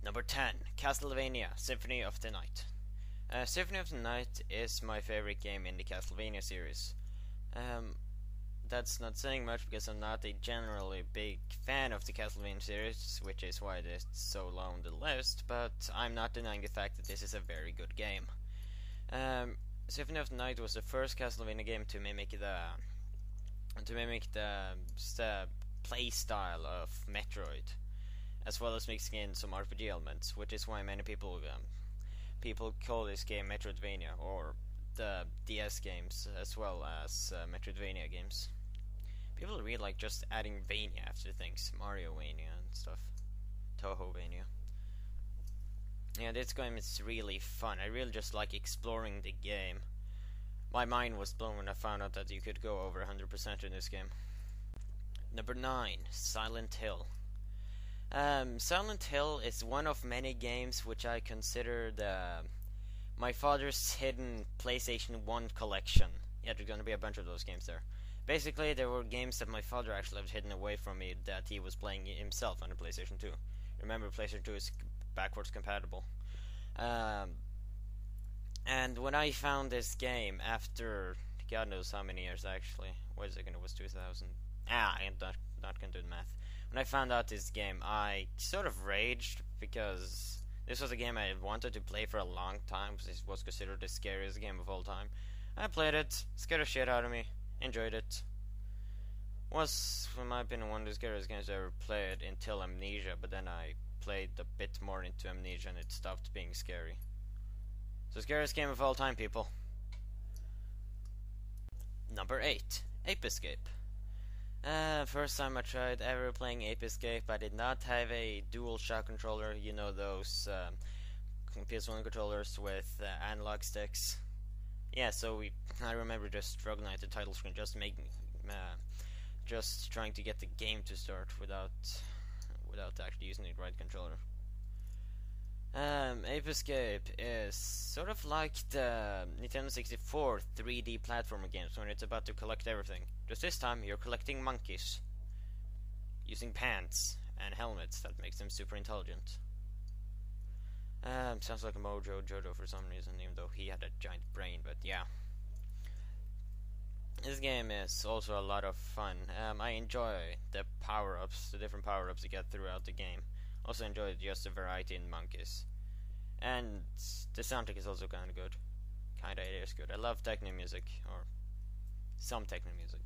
Number 10, Castlevania Symphony of the Night. Symphony of the Night is my favorite game in the Castlevania series. Um, that's not saying much because I'm not a generally big fan of the Castlevania series, which is why it is so low on the list, but I'm not denying the fact that this is a very good game. Symphony of the Night was the first Castlevania game to mimic the play style of Metroid, as well as mixing in some RPG elements, which is why many people call this game Metroidvania, or the DS games as well as Metroidvania games. People really like just adding Vania after things, Mariovania and stuff, Tohovania. Yeah, this game is really fun. I really just like exploring the game. My mind was blown when I found out that you could go over 100% in this game. Number 9, Silent Hill. Silent Hill is one of many games which I consider my father's hidden PlayStation 1 collection. Yeah, there's gonna be a bunch of those games there. Basically, there were games that my father actually had hidden away from me that he was playing himself on the PlayStation 2. Remember, PlayStation 2 is backwards compatible. And when I found this game after God knows how many years actually, wait a second, it was 2000. I'm not gonna do the math. When I found out this game, I sort of raged because this was a game I wanted to play for a long time because it was considered the scariest game of all time. I played it, scared the shit out of me, enjoyed it. Was, in my opinion, one of the scariest games I ever played until Amnesia, but then I played a bit more into Amnesia and it stopped being scary. So scariest game of all time, people. Number 8, Ape Escape. First time I tried ever playing Ape Escape, I did not have a DualShock controller, you know those PS1 controllers with analog sticks. Yeah, so I remember just struggling at the title screen, just trying to get the game to start without actually using the right controller. Ape Escape is sort of like the Nintendo 64 3D platformer games when it's about to collect everything. Just this time, you're collecting monkeys using pants and helmets that makes them super intelligent. Sounds like a Mojo Jojo for some reason, even though he had a giant brain, but yeah. This game is also a lot of fun. I enjoy the different power-ups you get throughout the game. Also enjoy just the variety in monkeys. And the soundtrack is also kinda good. It is good. I love techno music, or some techno music.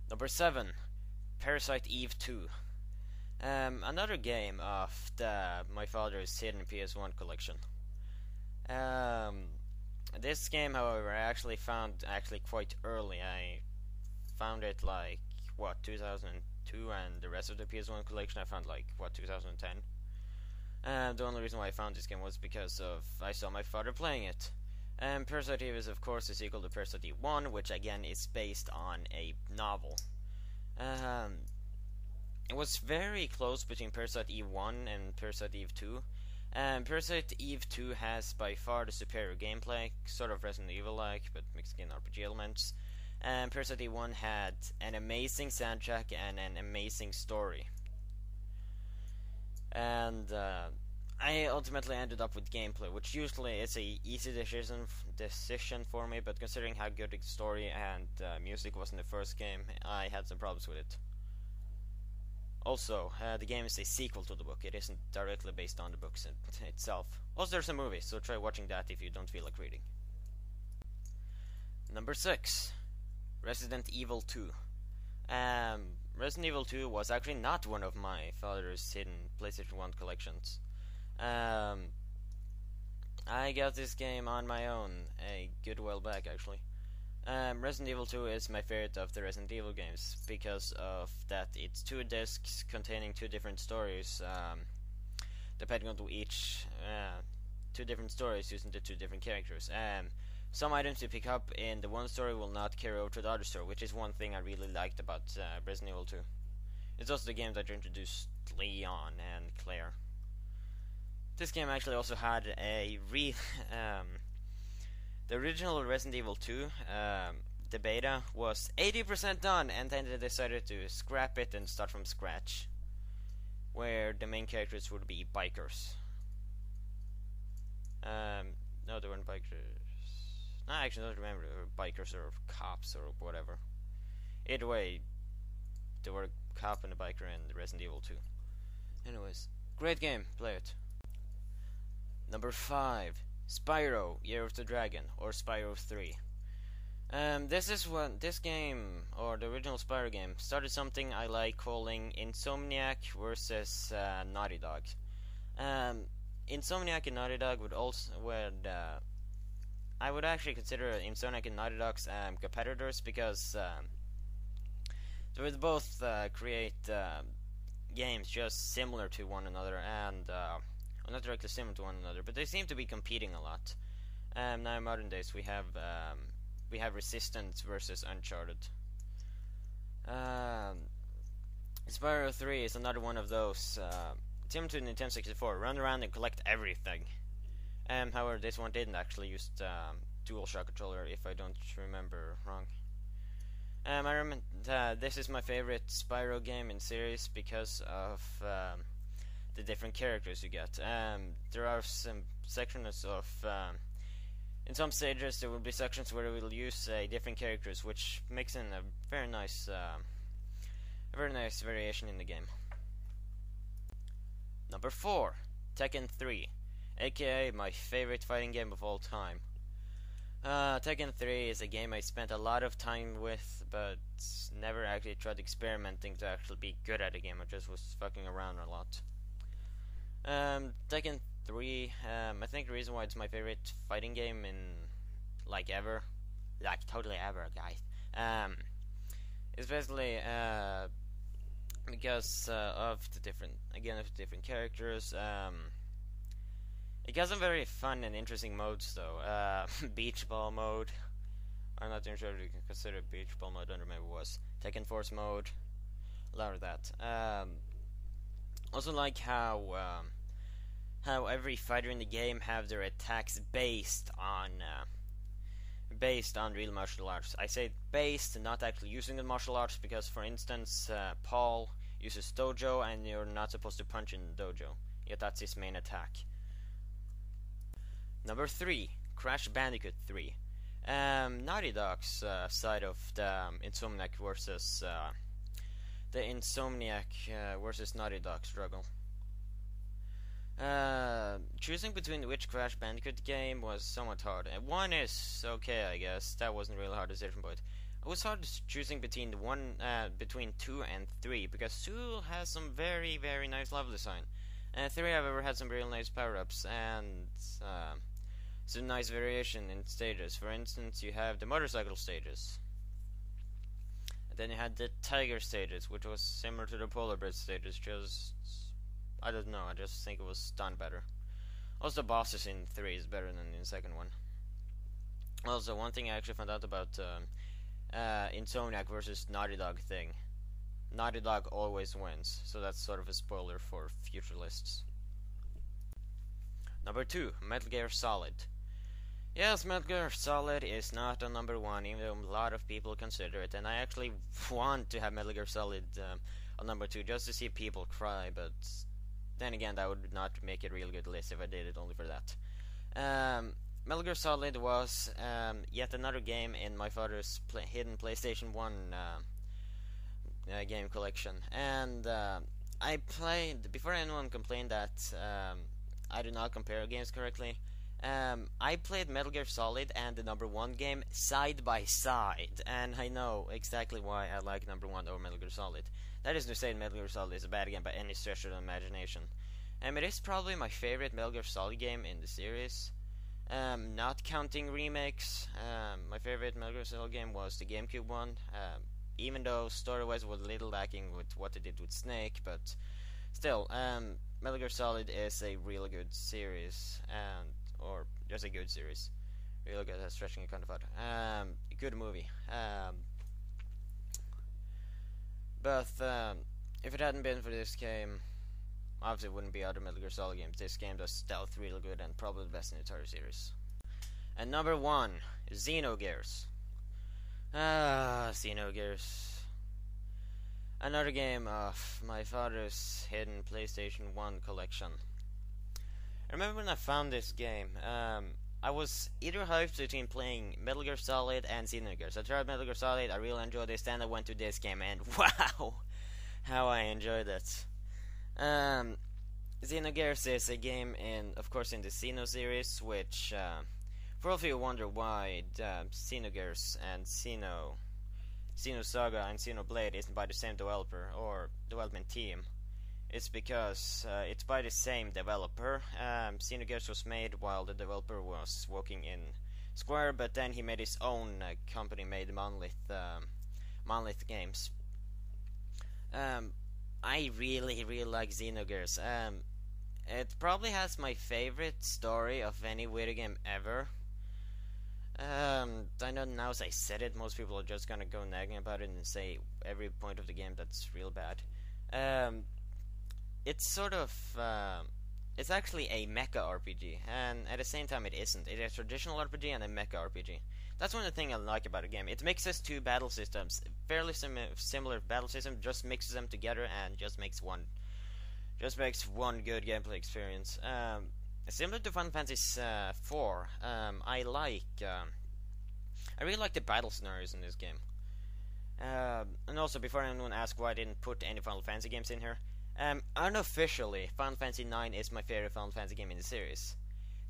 Number 7, Parasite Eve 2. Another game of my father's hidden PS1 collection. This game, however, I actually found quite early. I found it 2002, and the rest of the PS1 collection I found 2010. The only reason why I found this game was because I saw my father playing it. Parasite Eve is of course the sequel to Parasite Eve 1, which again is based on a novel. It was very close between Parasite Eve 1 and Parasite Eve 2. Parasite Eve 2 has by far the superior gameplay, sort of Resident Evil-like, but mixed in RPG elements. Parasite Eve 1 had an amazing soundtrack and an amazing story. And I ultimately ended up with gameplay, which usually is a easy decision for me, but considering how good the story and music was in the first game, I had some problems with it. Also, the game is a sequel to the book. It isn't directly based on the books itself. Also, there's a movie, so try watching that if you don't feel like reading. Number 6, Resident Evil 2. Resident Evil 2 was actually not one of my father's hidden PlayStation 1 collections. I got this game on my own a good while back, actually. Resident Evil 2 is my favorite of the Resident Evil games because of that it's 2 discs containing 2 different stories, depending on each 2 different stories using the 2 different characters. Some items you pick up in the one story will not carry over to the other story, which is one thing I really liked about Resident Evil 2. It's also the game that introduced Leon and Claire. This game actually also had the original Resident Evil 2, the beta, was 80% done, and then they decided to scrap it and start from scratch. where the main characters would be bikers. No, they weren't bikers. No, I actually don't remember. They were bikers or cops or whatever. Either way, there were a cop and a biker in Resident Evil 2. Anyways, great game. Play it. Number 5, Spyro: Year of the Dragon, or Spyro 3. This game, or the original Spyro game, started something I like calling Insomniac versus Naughty Dog. Insomniac and Naughty Dog I would actually consider Insomniac and Naughty Dog's competitors, because they would both create games just similar to one another, and well, not directly similar to one another, but they seem to be competing a lot. Now in modern days we have Resistance versus Uncharted. Spyro 3 is another one of those similar to Nintendo 64, run around and collect everything. However, this one didn't actually use DualShock controller, if I don't remember wrong. I remember this is my favorite Spyro game in series because of the different characters you get. There are some sections of in some stages there will be sections where we'll use different characters, which makes in a very nice variation in the game. Number 4, Tekken 3, aka my favorite fighting game of all time. Tekken 3 is a game I spent a lot of time with, but never actually tried experimenting to actually be good at a game. I just was fucking around a lot. Tekken 3, I think the reason why it's my favorite fighting game in, like, ever, like, totally ever, guys, is basically, because, of the different characters. It got some very fun and interesting modes, though. Beach Ball mode. I'm not even sure if you can consider Beach Ball mode. I don't remember what it was. Tekken Force mode. A lot of that. Also like how every fighter in the game have their attacks based on real martial arts. I say based, not actually using the martial arts, because, for instance, Paul uses dojo, and you're not supposed to punch in dojo. Yet that's his main attack. Number 3, Crash Bandicoot 3. Naughty Dog's side of the Insomniac versus Naughty Dog struggle. Choosing between which Crash Bandicoot game was somewhat hard. One is okay, I guess. That wasn't really a hard decision, but it was hard choosing between 2 and 3, because 2 has some very, very nice level design. 3, however, had some real nice power-ups and some nice variation in stages. For instance, you have the motorcycle stages. And then you had the tiger stages, which was similar to the polar bear stages, just, I don't know, I just think it was done better. Also, the bosses in 3 is better than in the second one. Also, one thing I actually found out about Insomniac versus Naughty Dog thing. Naughty Dog always wins, so that's sort of a spoiler for future lists. Number 2, Metal Gear Solid. Yes, Metal Gear Solid is not on number 1, even though a lot of people consider it, and I actually want to have Metal Gear Solid on number 2 just to see people cry, but then again, that would not make it a real good list if I did it only for that. Metal Gear Solid was yet another game in my father's hidden PlayStation 1 game collection, and I played, before anyone complained that I do not compare games correctly, I played Metal Gear Solid and the number 1 game side by side, and I know exactly why I like number 1 over Metal Gear Solid. That is to say, Metal Gear Solid is a bad game by any stretch of the imagination. It is probably my favorite Metal Gear Solid game in the series. Not counting remakes, my favorite Metal Gear Solid game was the GameCube one, even though story-wise was a little lacking with what they did with Snake, but still, Metal Gear Solid is a really good series, or just a good series. Really good at stretching it kind of out. Good movie. But if it hadn't been for this game, obviously it wouldn't be other Metal Gear Solid games. This game does stealth really good and probably the best in the entire series. And number 1, Xenogears. Xenogears. Another game of my father's hidden PlayStation 1 collection. I remember when I found this game, I was either hyped between playing Metal Gear Solid and Xenogears. I tried Metal Gear Solid, I really enjoyed this, then I went to this game, and wow, how I enjoyed it. Xenogears is a game of course, in the Xeno series, which, for all of you who wonder why Xenogears and Xenosaga and Xenoblade isn't by the same developer or development team, it's because it's by the same developer. Xenogears was made while the developer was working in Square, but then he made his own company, made Monolith Games. I really like Xenogears. It probably has my favorite story of any video game ever. I know now as I said it, most people are just gonna go nagging about it and say every point of the game that's real bad. It's sort of, it's actually a mecha RPG, and at the same time it isn't. It is a traditional RPG and a mecha RPG. That's one of the things I like about the game. It mixes two battle systems, fairly similar battle system, just mixes them together and just makes one good gameplay experience. Similar to Final Fantasy IV, I really like the battle scenarios in this game. And also, before anyone asks why I didn't put any Final Fantasy games in here, unofficially, Final Fantasy IX is my favorite Final Fantasy game in the series.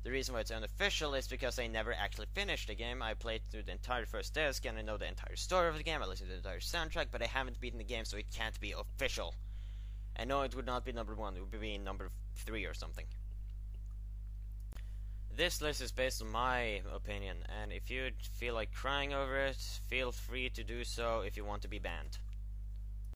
The reason why it's unofficial is because I never actually finished the game. I played through the entire first disc, and I know the entire story of the game, I listened to the entire soundtrack, but I haven't beaten the game, so it can't be official. I know it would not be number 1, it would be number 3 or something. This list is based on my opinion, and if you feel like crying over it, feel free to do so if you want to be banned.